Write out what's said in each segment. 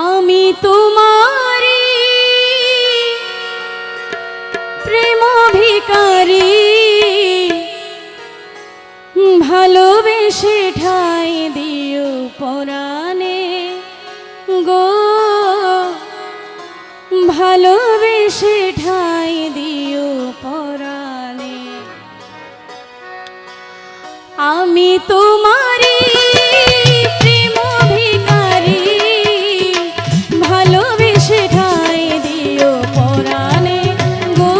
আমি তোমারি প্রেম ভিখারি, ভালোবেসে ঠাই দিও পরাণে গো, ভালোবেসে ঠাই দিও পরাণে। আমি তোমারি প্রেম ভিখারি, ভালোবেসে ঠাই দিও পরাণে গো,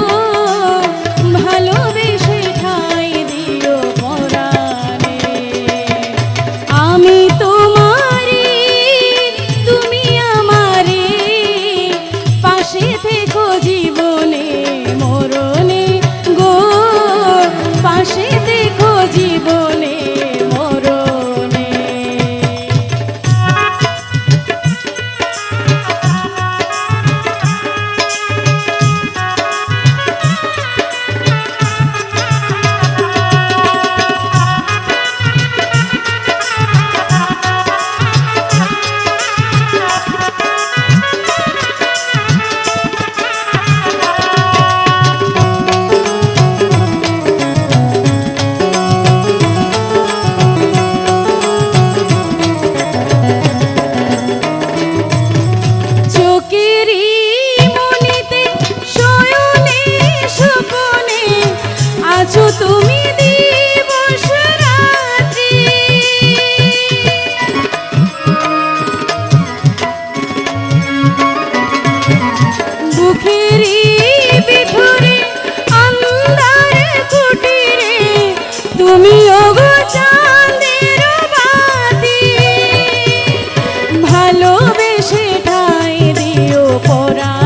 ভালোবেসে ঠাই দিও পরাণে। আমি তোমারি তুমি আমারে, পাশে থেকো জীবনে মরণে গো, পাশে থেকো জীবনে মরণে। আছো তুমি দিবস রাত্রি, বুকেরি ভিতরে আন্ধার কুটিরে তুমি ওগো চাঁদের বাতি, ভালোবেসে ঠাই দিও পরাণে